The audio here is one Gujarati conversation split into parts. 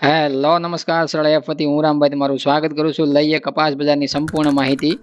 હેલો નમસ્કાર સરળ એફથી હું રામભાઈ તમારું સ્વાગત કરું છું। લઈએ કપાસ બજારની સંપૂર્ણ માહિતી।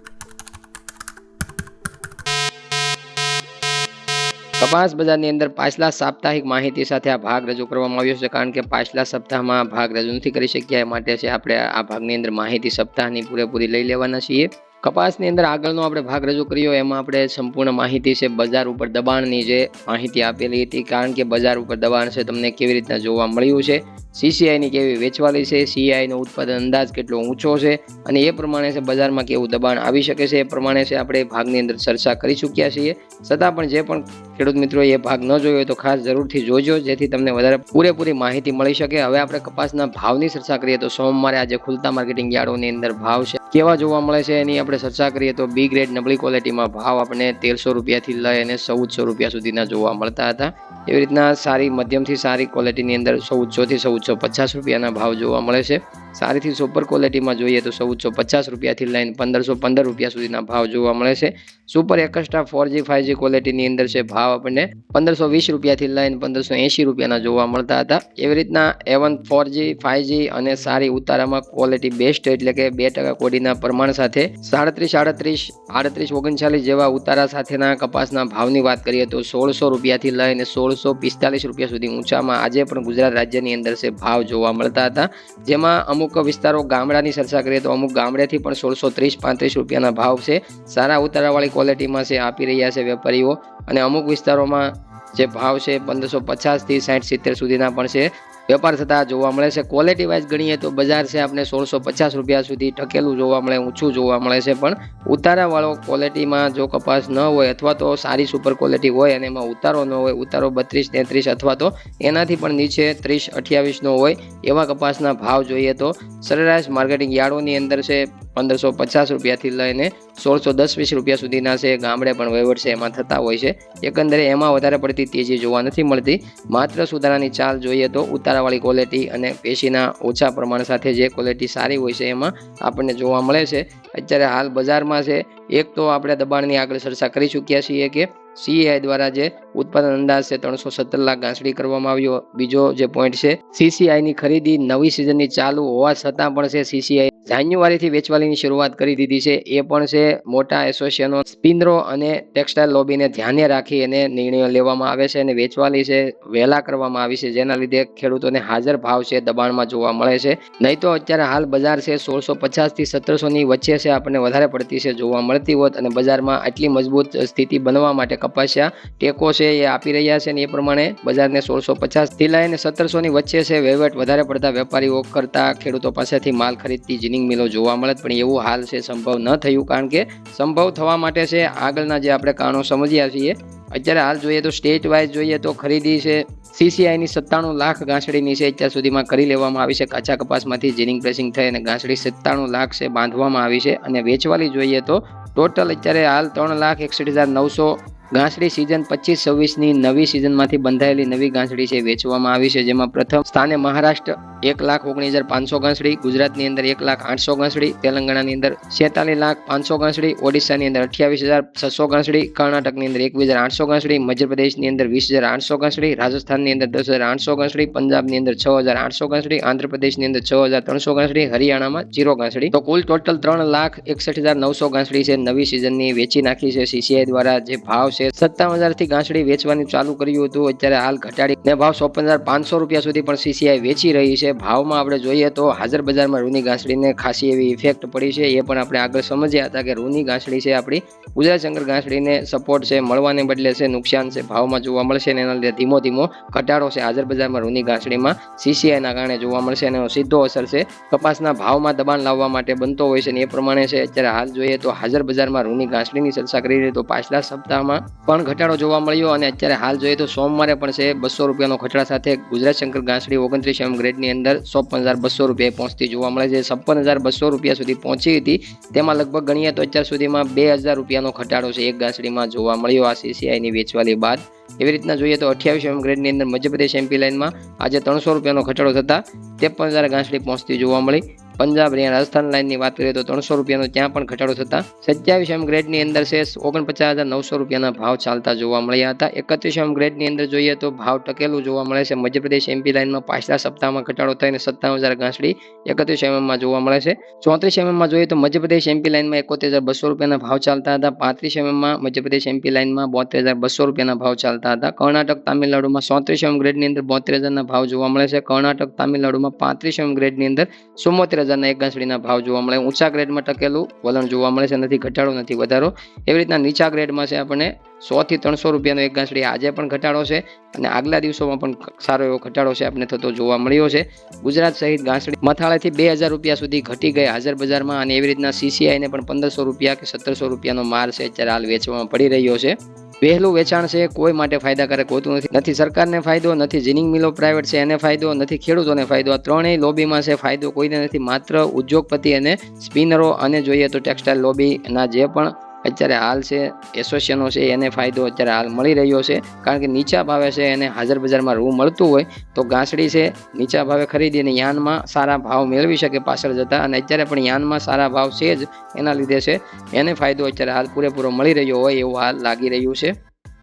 કપાસ બજારની અંદર પાછલા સાપ્તાહિક માહિતી સાથે આ ભાગ રજૂ કરવામાં આવ્યો છે, કારણ કે પાછલા સપ્તાહમાં ભાગ રજૂ નથી કરી શક્યા, એ માટે છે આપણે આ ભાગની અંદર માહિતી સપ્તાહની પૂરેપૂરી લઈ લેવાના છીએ। કપાસની અંદર આગળનો આપણે ભાગ રજૂ કર્યો એમાં આપણે સંપૂર્ણ માહિતી છે બજાર ઉપર દબાણની જે માહિતી આપેલી હતી, કારણ કે બજાર ઉપર દબાણ છે તમને કેવી રીતના જોવા મળ્યું છે, સીસીઆઈની કેવી વેચવાલી છે, સીઆઈનો ઉત્પાદન અંદાજ કેટલો ઊંચો છે અને એ પ્રમાણે છે બજારમાં કેવું દબાણ આવી શકે છે, એ પ્રમાણે છે આપણે ભાગની અંદર ચર્ચા કરી ચૂક્યા છીએ। છતાં પણ જે પણ ખેડૂત મિત્રો એ ભાગ ન જોયો તો ખાસ જરૂરથી જોજો, જેથી તમને વધારે પૂરેપૂરી માહિતી મળી શકે। હવે આપણે કપાસના ભાવની ચર્ચા કરીએ તો સોમવારે આજે ખુલતા માર્કેટિંગ યાર્ડોની અંદર ભાવ છે કેવા જોવા મળે છે એની આપણે ચર્ચા કરીએ તો બી ગ્રેડ નબળી ક્વોલિટીમાં ભાવ આપણે 1300 રૂપિયાથી લઈ અને 1400 રૂપિયા સુધીના જોવા મળતા હતા। એવી રીતના સારી મધ્યમથી સારી ક્વોલિટીની અંદર 1400 થી 1450 રૂપિયાના ભાવ જોવા મળે છે। સારીથી સુપર ક્વોલિટીમાં જોઈએ તો 1450 રૂપિયાથી લઈને 1515 રૂપિયા સુધીના ભાવ જોવા મળે છે। સુપર એક્સ્ટ્રા 4G 5G ક્વોલિટીની અંદર છે ભાવ આપણને 1520 રૂપિયાથી લઈને 1580 રૂપિયાના જોવા મળતા હતા। એવી રીતના A1 4G 5G અને સારી ઉતારામાં ક્વોલિટી બેસ્ટ એટલે કે 2% કોડીના પ્રમાણ સાથે 37 39 જેવા ઉતારા સાથેના કપાસના ભાવની વાત કરીએ તો 1600 રૂપિયાથી લઈને 1645 રૂપિયા સુધી ઊંચામાં આજે પણ ગુજરાત રાજ્યની અંદર છે ભાવ જોવા મળતા હતા। જેમાં અમુક વિસ્તારો ગામડાની ચર્ચા કરીએ તો અમુક ગામડેથી પણ 1630-35 રૂપિયાના ભાવ છે સારા ઉતારાવાળી ક્વોલિટીમાં છે આપી રહ્યા છે વેપારીઓ, અને અમુક વિસ્તારોમાં જે ભાવ છે 1550 થી 60-70 સુધીના પણ છે વેપાર થતા જોવા મળે છે। ક્વોલિટી વાઇઝ ગણીએ તો બજાર છે આપણે 1650 રૂપિયા સુધી ટકેલું જોવા મળે, ઊંચું જોવા મળે છે, પણ ઉતારાવાળો ક્વોલિટીમાં જો કપાસ ન હોય અથવા તો સારી સુપર ક્વોલિટી હોય અને એમાં ઉતારો ન હોય, ઉતારો 32-33 અથવા તો એનાથી પણ નીચે 30-28 નો હોય એવા કપાસના ભાવ જોઈએ તો સરેરાશ માર્કેટિંગ યાર્ડોની અંદર છે 1550 રૂપિયાથી લઈને 1610-20 રૂપિયા સુધીના છે ગામડે પણ વહીવટ છે એમાં થતા હોય છે। એકંદરે એમાં વધારે પડતી તેજી જોવા નથી મળતી, માત્ર સુધારાની ચાલ જોઈએ તો ઉતારાવાળી ક્વોલિટી અને પેશીના ઓછા પ્રમાણ સાથે જે ક્વોલિટી સારી હોય છે એમાં આપણને જોવા મળે છે। અત્યારે હાલ બજારમાં છે એક તો આપણે દબાણની આગળ ચર્ચા કરી ચૂક્યા છીએ કે સીઆઈ દ્વારા જે ઉત્પાદન અંદાજ છે 317 લાખ ગાંસડી કરવામાં આવ્યો। બીજો જે પોઈન્ટ છે સીસીઆઈની ખરીદી નવી સિઝનની ચાલુ હોવા છતાં પણ છે સીસીઆઈ જાન્યુઆરીથી વેચવાલીની શરૂઆત કરી દીધી છે। એ પણ છે મોટા એસોસિએશનો, સ્પિનરો અને ટેક્સટાઇલ લોબીને ધ્યાને રાખી અને નિર્ણયો લેવામાં આવે છે અને વેચવાલી છે વહેલા કરવામાં આવી છે, જેના લીધે ખેડૂતોને હાજર ભાવ છે દબાણમાં જોવા મળે છે। નહીં તો અત્યારે હાલ બજાર છે 1650 થી 1700 ની વચ્ચે છે આપણને વધારે પડતી છે જોવા મળતી હોત, અને બજારમાં આટલી મજબૂત સ્થિતિ બનવા માટે કપાસિયા ટેકો છે એ આપી રહ્યા છે અને એ પ્રમાણે બજારને 1650 થી લઈને 1700 ની વચ્ચે છે વહીવટ વધારે પડતા વેપારીઓ કરતા ખેડૂતો પાસેથી માલ ખરીદતી જીનિંગ મિલો જોવા મળે, પણ એવું હાલ છે સંભવ ન થયું, કારણ કે સંભવ થવા માટે છે આગળના જે આપણે કારણો સમજ્યા છીએ। અત્યારે હાલ જોઈએ તો સ્ટેટ વાઇઝ જોઈએ તો ખરીદી છે સીસીઆઈની 97 લાખ ગાંસડીની છે અત્યાર સુધીમાં કરી લેવામાં આવી છે। કાચા કપાસમાંથી જીનિંગ પ્રેસિંગ થઈ અને ગાંસડી 97 લાખ છે બાંધવામાં આવી છે, અને વેચવાલી જોઈએ તો ટોટલ અત્યારે હાલ 3,61,900 ગાંસડી સિઝન 25-26ની નવી સિઝનમાંથી બંધાયેલી નવી ગાંસડી છે વેચવામાં આવી છે। જેમાં પ્રથમ સ્થાને મહારાષ્ટ્ર 1,19,500 ગાંસડી, ગુજરાતની અંદર 1,08,000 ગાંસડી, તેલંગાણાની અંદર 46,500 ગાંસડી, ઓડિશાની અંદર 28,600 ગાંસડી, કર્ણાટકની અંદર 21,800 ગાંસડી, મધ્યપ્રદેશની અંદર 20,800 ગાંસડી, રાજસ્થાનની અંદર 10,800 ગાંસડી, પંજાબની અંદર 6,800 ગાંસડી, આંધ્રપ્રદેશની અંદર 6,300 ગાંસડી, હરિયાણામાં 0 ગાંસડી, તો કુલ ટોટલ 3,61,900 ગાંસડી છે નવી સિઝનની વેચી નાખી છે સીસીઆઈ દ્વારા। જે ભાવ 57,000 થી ગાંસડી વેચવાનું ચાલુ કર્યું હતું, અત્યારે હાલ ઘટાડીને ભાવ 54,500 રૂપિયા સુધી પણ સીસીઆઈ વેચી રહી છે। ભાવમાં આપણે જોઈએ તો હાજર બજારમાં રૂની ગાંસડીને ખાસી એવી ઇફેક્ટ પડી છે, એ પણ આપણે આગળ સમજ્યા હતા કે રૂની ગાંસડી છે આપણી ગુજરાત શંકર ગાંસડીને સપોર્ટ છે મળવાને બદલે છે નુકસાન છે ભાવમાં જોવા મળશે, અને એના લીધે ધીમો ધીમો ઘટાડો છે હાજર બજારમાં રૂની ગાંસડીમાં સીસીઆઈના કારણે જોવા મળશે, અને એનો સીધો અસર છે કપાસના ભાવમાં દબાણ લાવવા માટે બનતો હોય છે, અને એ પ્રમાણે છે અત્યારે હાલ જોઈએ તો હાજર બજારમાં રૂની ગાંસડીની ચર્ચા કરી રહી તો પાછલા સપ્તાહમાં પણ ઘટાડો જોવા મળ્યો, અને અત્યારે હાલ જોઈએ તો સોમવારે પણ છે 200 રૂપિયાનો ઘટાડા સાથે ગુજરાત શંકર ગાંસડી 29 ગ્રેડની અંદર 53,200 રૂપિયા પહોંચતી જોવા મળે છે। 56,200 રૂપિયા સુધી પહોંચી હતી, તેમાં લગભગ ગણીએ તો અત્યાર સુધીમાં 2,000 રૂપિયાનો ઘટાડો છે એક ગાંસડીમાં જોવા મળ્યો આ સીસીઆઈની વેચવાલી બાદ। એવી રીતના જોઈએ તો 28 ગ્રેડની અંદર મધ્યપ્રદેશ એમપી લાઇનમાં આજે 300 રૂપિયાનો ઘટાડો થતાં 53,000 ગાંસડી પહોંચતી જોવા મળી। પંજાબ હરિયાણા રાજસ્થાન લાઇનની વાત કરીએ તો 300 રૂપિયાનો ત્યાં પણ ઘટાડો થતા 27 ગ્રેડની અંદર છે 49,900 રૂપિયાના ભાવ ચાલતા જોવા મળ્યા હતા. 31 ગ્રેડની અંદર જોઈએ તો ભાવ ટકેલું જોવા મળે છે. મધ્યપ્રદેશ એમપી લાઇનમાં પાછલા સપ્તાહમાં ઘટાડો થઈને 57,000 ગાંસડી 31 માં જોવા મળે છે. 34 માં જોઈએ તો મધ્યપ્રદેશ એમપી લાઇનમાં 71,200 રૂપિયાના ભાવ ચાલતા હતા. 35 માં મધ્યપ્રદેશ એમપી લાઇનમાં 72,200 રૂપિયાના ભાવ ચાલતા હતા. કર્ણાટક તામિલનાડુમાં 37 ગ્રેડની અંદર 72,000ના ભાવ જોવા મળે છે. કર્ણાટક તામિલનાડુમાં 35 ગ્રેડની અંદર 74,000ના એક ગાંસડીના ભાવ જોવા મળે. ઊંચા ગ્રેડમાં ટકેલું વલણ જોવા મળે છે, નથી ઘટાડો નથી વધારો. એવી રીતના નીચા ગ્રેડમાં છે આપણને 100 થી 300 રૂપિયાનો એક ગાંસડી આજે પણ ઘટાડો છે અને આગલા દિવસોમાં પણ સારો એવો ઘટાડો છે આપણે થતો જોવા મળ્યો છે. ગુજરાત સહિત ગાંસડી મથાળેથી 2,000 રૂપિયા સુધી ઘટી ગઈ હાજર બજારમાં અને એવી રીતના CCI ને પણ 1,500 રૂપિયા કે 1,700 રૂપિયાનો માર છે અત્યારે હાલ વેચવામાં પડી રહ્યો છે. વહેલું વેચાણ છે કોઈ માટે ફાયદાકારક હોતું નથી સરકારને ફાયદો, નથી જીનિંગ મિલો પ્રાઇવેટ છે એને ફાયદો, નથી ખેડૂતોને ફાયદો. આ ત્રણેય લોબીમાં છે ફાયદો કોઈને નથી, માત્ર ઉદ્યોગપતિ અને સ્પિનરો અને જોઈએ તો ટેક્સટાઇલ લોબીના જે પણ અત્યારે હાલ છે એસોસિએશનો છે એને ફાયદો અત્યારે હાલ મળી રહ્યો છે. કારણ કે નીચા ભાવે છે એને હાજર બજારમાં રૂ મળતું હોય તો ગાંસડી છે નીચા ભાવે ખરીદીને યાનમાં સારા ભાવ મેળવી શકે પાછળ જતા, અને અત્યારે પણ યાનમાં સારા ભાવ છે જ એના લીધે છે એને ફાયદો અત્યારે હાલ પૂરેપૂરો મળી રહ્યો હોય એવું હાલ લાગી રહ્યું છે.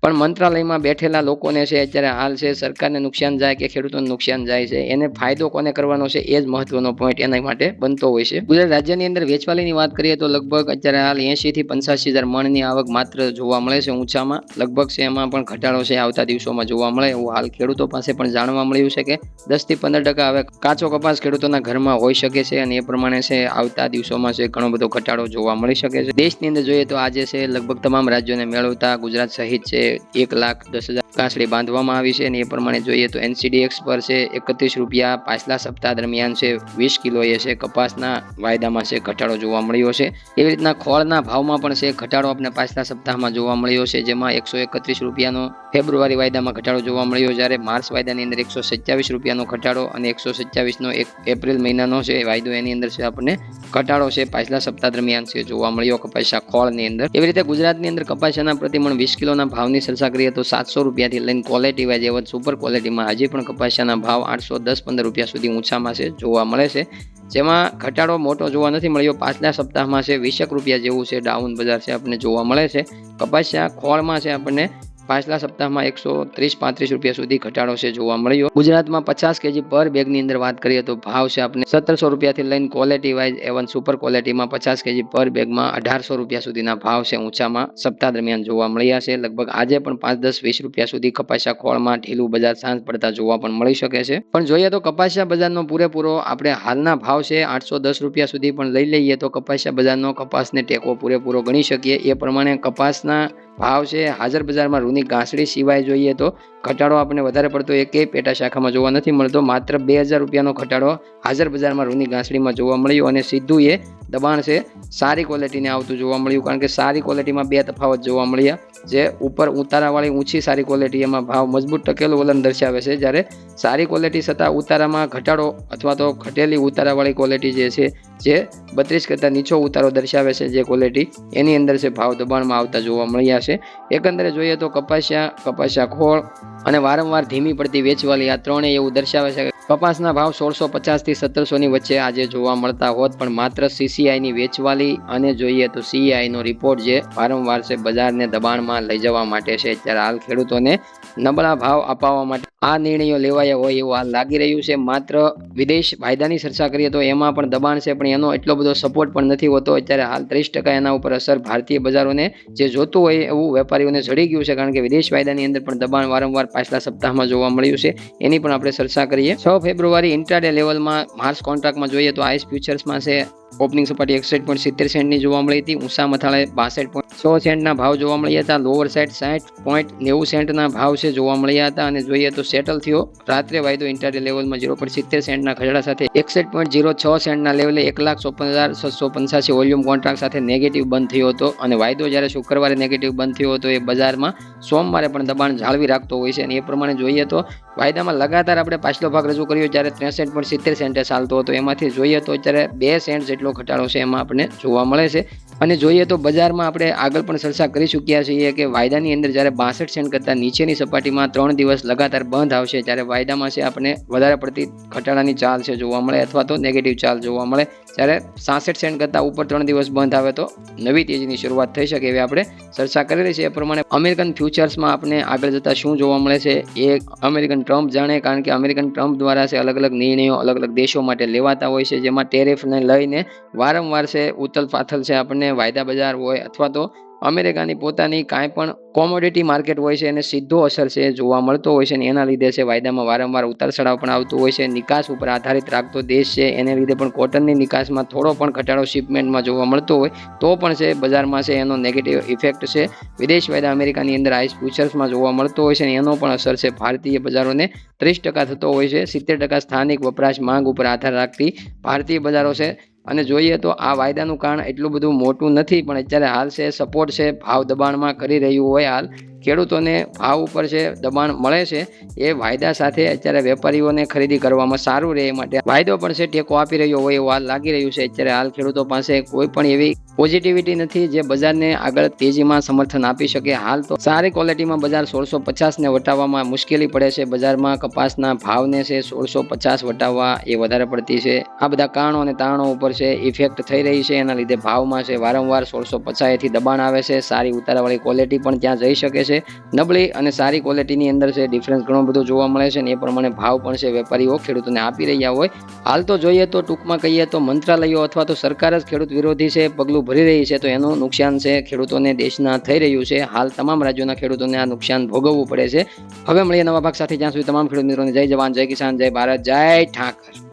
પણ મંત્રાલયમાં બેઠેલા લોકોને છે અત્યારે હાલ છે સરકારને નુકસાન જાય કે ખેડૂતોને નુકસાન જાય છે એને ફાયદો કોને કરવાનો છે એ જ મહત્વનો પોઈન્ટ એના માટે બનતો હોય છે. ગુજરાત રાજ્યની અંદર વેચવાલીની વાત કરીએ તો લગભગ અત્યારે હાલ 80 થી 85,000 મણની આવક માત્ર જોવા મળે છે ઊંચામાં. લગભગ છે એમાં પણ ઘટાડો છે આવતા દિવસોમાં જોવા મળે એવું હાલ ખેડૂતો પાસે પણ જાણવા મળ્યું છે કે 10 થી 15% હવે કાચો કપાસ ખેડૂતોના ઘરમાં હોઈ શકે છે અને એ પ્રમાણે છે આવતા દિવસોમાં છે ઘણો બધો ઘટાડો જોવા મળી શકે છે. દેશની અંદર જોઈએ તો આજે છે લગભગ તમામ રાજ્યોને મેળવતા ગુજરાત સહિત છે 1,10,000 ગાંસડી બાંધવામાં આવી છે અને એ પ્રમાણે જોઈએ તો NCDX પર છે 31 રૂપિયા પાછલા સપ્તાહ દરમિયાન છે 20 કિલોએ છે કપાસના વાયદામાં છે ઘટાડો જોવા મળ્યો છે. એવી રીતના ખોળના ભાવમાં પણ છે ઘટાડો આપણે પાછલા સપ્તાહમાં જોવા મળ્યો છે, જેમાં 131 રૂપિયાનો ફેબ્રુઆરી વાયદામાં ઘટાડો જોવા મળ્યો, જ્યારે માર્ચ વાયદાની અંદર 127 રૂપિયાનો ઘટાડો અને 127નો એપ્રિલ મહિનાનો છે વાયદો એની અંદર છે આપણને ઘટાડો છે પાછલા સપ્તાહ દરમિયાન છે જોવા મળ્યો કપાસિયા ખોળની અંદર. એવી રીતે ગુજરાતની અંદર કપાસિયાના પ્રતિમણ 20 કિલોના ભાવની ચર્ચા કરીએ તો 700 રૂપિયાથી લઈને ક્વોલિટી વાઇઝ એવં સુપર ક્વોલિટીમાં હજી પણ કપાસિયાના ભાવ 810-15 રૂપિયા સુધી ઊંચામાં છે જોવા મળે છે, જેમાં ઘટાડો મોટો જોવા નથી મળ્યો. પાછલા સપ્તાહમાં છે 20 રૂપિયા જેવું છે ડાઉન બજાર છે આપણને જોવા મળે છે. કપાસિયા ખોળમાં છે આપણને પાછલા સપ્તાહમાં 130-35 રૂપિયા સુધી ઘટાડો છે જોવા મળ્યો. ગુજરાતમાં 50 kg પર બેગની અંદર વાત કરીએ તો ભાવ છે આપણે 1700 રૂપિયાથી લઈને ક્વોલિટી વાઇઝ એવન સુપર ક્વોલિટીમાં 50 kg પર બેગમાં 1800 રૂપિયા સુધીના ભાવ છે ઊંચામાં સપ્તાહ દરમિયાન જોવા મળ્યા છે. લગભગ આજે પણ 5-10-20 રૂપિયા સુધી કપાસિયા ખોળમાં ઢીલું બજાર સાંજ પડતા જોવા પણ મળી શકે છે. પણ જોઈએ તો કપાસિયા બજારનો પૂરેપૂરો આપણે હાલના ભાવ છે 810 રૂપિયા સુધી પણ લઈ લઈએ તો કપાસિયા બજારનો કપાસને ટેકો પૂરેપૂરો ગણી શકીએ. એ પ્રમાણે કપાસના ભાવ છે હાજર બજારમાં રૂની ગાંસડી સિવાય જોઈએ તો ઘટાડો આપણે વધારે પડતો એકેય પેટા શાખામાં જોવા નથી મળતો. માત્ર 2,000 રૂપિયાનો ઘટાડો હાજર બજારમાં રૂની ગાંસડીમાં જોવા મળ્યો અને સીધું એ દબાણ છે સારી ક્વોલિટીને આવતું જોવા મળ્યું, કારણ કે સારી ક્વોલિટીમાં બે તફાવત જોવા મળ્યા. જે ઉપર ઉતારાવાળી ઊંચી સારી ક્વોલિટી એમાં ભાવ મજબૂત ટકેલું વલણ દર્શાવે છે, જ્યારે સારી ક્વોલિટી છતાં ઉતારામાં ઘટાડો અથવા તો ઘટેલી ઉતારાવાળી ક્વોલિટી જે છે જે 32 કરતાં નીચો ઉતારો દર્શાવે છે જે ક્વોલિટી એની અંદર છે ભાવ દબાણમાં આવતા જોવા મળ્યા છે. એકંદરે જોઈએ તો કપાસિયા ખોળ અને વારંવાર ધીમી પડતી વેચવાલી આ ત્રણેય એવું દર્શાવે છે. કપાસના ભાવ 1650 થી 1700 ની વચ્ચે આજે જોવા મળતા હોત, પણ માત્ર CCI ની વેચવાલી અને જોઈએ તો CEI નો રિપોર્ટ જે વારંવાર છે બજારને દબાણમાં લઈ જવા માટે છે, ત્યારે હાલ ખેડૂતોને નબળા ભાવ અપાવવા માટે આ નિર્ણયો લેવાયા હોય એવું હાલ લાગી રહ્યું છે. માત્ર વિદેશ વાયદાની ચર્ચા કરીએ તો એમાં પણ દબાણ છે, પણ એનો એટલો બધો સપોર્ટ પણ નથી હોતો. અત્યારે હાલ 30% એના ઉપર અસર ભારતીય બજારોને જે જોતું હોય એવું વેપારીઓને જડી ગયું છે, કારણ કે વિદેશ વાયદાની અંદર પણ દબાણ વારંવાર પાછલા સપ્તાહમાં જોવા મળ્યું છે. એની પણ આપણે ચર્ચા કરીએ. 6 ફેબ્રુઆરી ઇન્ટ્રાડે લેવલમાં માર્ચ કોન્ટ્રાક્ટમાં જોઈએ તો આઈસ ફ્યુચર્સમાં છે ઓપનિંગ સપાટી 61.70 સેન્ટની જોવા મળી હતી. ઊંચા મથાળે 62.100 સેન્ટના ભાવ જોવા મળ્યા હતા. લોઅર સાઇડ 60.90 સેન્ટના ભાવ છે જોવા મળ્યા હતા. અને જોઈએ તો સેટલ થયો રાત્રે વાયદો ઇન્ટ્રાડે લેવલમાં 0.70 સેન્ટના ખસડા સાથે 61.06 સેન્ટના લેવલે 1,54,685 વોલ્યુમ કોન્ટ્રાક્ટ સાથે નેગેટિવ બંધ થયો હતો. અને વાયદો જ્યારે શુક્રવારે નેગેટિવ બંધ થયો હતો એ બજારમાં સોમવારે પણ દબાણ જાળવી રાખતો હોય છે. અને એ પ્રમાણે જોઈએ તો વાયદામાં લગાતાર આપણે પાછલો ભાગ રજૂ કર્યો જ્યારે 63.70 સેન્ટે ચાલતો હતો. એમાંથી જોઈએ તો અત્યારે 2 સેન્ટ જેટલો ઘટાડો છે એમાં આપણને જોવા મળે છે। અને જોઈએ તો બજારમાં આપણે આગળ પણ ચર્ચા કરી ચૂક્યા છીએ કે વાયદાની અંદર જ્યારે 62 સેન્ટ કરતાં નીચેની સપાટીમાં 3 દિવસ લગાતાર બંધ આવશે ત્યારે વાયદામાં છે આપણે વધારે પડતી ઘટાડાની ચાલ છે જોવા મળે અથવા તો નેગેટિવ ચાલ જોવા મળે। જ્યારે 66 સેન્ટ કરતાં ઉપર 3 દિવસ બંધ આવે તો નવી તેજીની શરૂઆત થઈ શકે એવી આપણે ચર્ચા કરેલી છે। એ પ્રમાણે અમેરિકન ફ્યુચર્સમાં આપણે આગળ જતા શું જોવા મળે છે એ અમેરિકન ટ્રમ્પ જાણે, કારણ કે અમેરિકન ટ્રમ્પ દ્વારા છે અલગ અલગ નિર્ણયો અલગ અલગ દેશો માટે લેવાતા હોય છે, જેમાં ટેરિફને લઈને વારંવાર છે ઉથલ પાથલ છે આપણને વાયદા બજાર હોય અથવા તો અમેરિકાની પોતાની કાંઈ પણ કોમોડિટી માર્કેટ હોય છે એને સીધો અસર છે જોવા મળતો હોય છે અને એના લીધે છે વાયદામાં વારંવાર ઉતાર ચઢાવ પણ આવતું હોય છે। નિકાસ ઉપર આધારિત રાખતો દેશ છે એને લીધે પણ કોટનની નિકાસમાં થોડો પણ ઘટાડો શિપમેન્ટમાં જોવા મળતો હોય તો પણ છે બજારમાં છે એનો નેગેટિવ ઇફેક્ટ છે વિદેશ વાયદા અમેરિકાની અંદર આઈસ ફ્યુચર્સમાં જોવા મળતો હોય છે અને એનો પણ અસર છે ભારતીય બજારોને 30% થતો હોય છે। 70% સ્થાનિક વપરાશ માંગ ઉપર આધાર રાખતી ભારતીય બજારો છે। અને જોઈએ તો આ વાયદાનું કારણ એટલું બધું મોટું નથી, પણ અત્યારે હાલ છે સપોર્ટ છે ભાવ દબાણમાં કરી રહ્યું હોય હાલ ખેડૂતોને ભાવ ઉપર છે દબાણ મળે છે એ વાયદા સાથે અત્યારે વેપારીઓને ખરીદી કરવામાં સારું રહે એ માટે વાયદો પણ છે ટેકો આપી રહ્યો હોય એવું હાલ લાગી રહ્યું છે। અત્યારે હાલ ખેડૂતો પાસે કોઈ પણ એવી પોઝિટિવિટી નથી જે બજારને આગળ તેજીમાં સમર્થન આપી શકે। હાલ તો સારી ક્વોલિટીમાં બજાર 1650 ને વટાવવામાં મુશ્કેલી પડે છે। બજારમાં કપાસના ભાવને છે 1650 વટાવવા એ વધારે પડતી છે। આ બધા કારણો અને તારણો ઉપર છે ઇફેક્ટ થઈ રહી છે, એના લીધે ભાવમાં છે વારંવાર 1650 થી દબાણ આવે છે। સારી ઉતારાવાળી ક્વોલિટી પણ ત્યાં જઈ શકે છે, નબળી અને સારી ક્વોલિટીની અંદર છે ડિફરન્સ ઘણો બધો જોવા મળે છે અને એ પ્રમાણે ભાવ પણ છે વેપારીઓ ખેડૂતોને આપી રહ્યા હોય। હાલ તો જોઈએ તો ટૂંકમાં કહીએ તો મંત્રાલયો અથવા તો સરકાર જ ખેડૂત વિરોધી છે પગલું ભરી રહી છે, તો એનું નુકસાન છે ખેડૂતોને દેશના થઈ રહ્યું છે। હાલ તમામ રાજ્યોના ખેડૂતોને આ નુકસાન ભોગવવું પડે છે। હવે મળીએ નવા ભાગ સાથે, જ્યાં સુધી તમામ ખેડૂત મિત્રોને જય જવાન, જય કિસાન, જય ભારત, જય ઠાકર।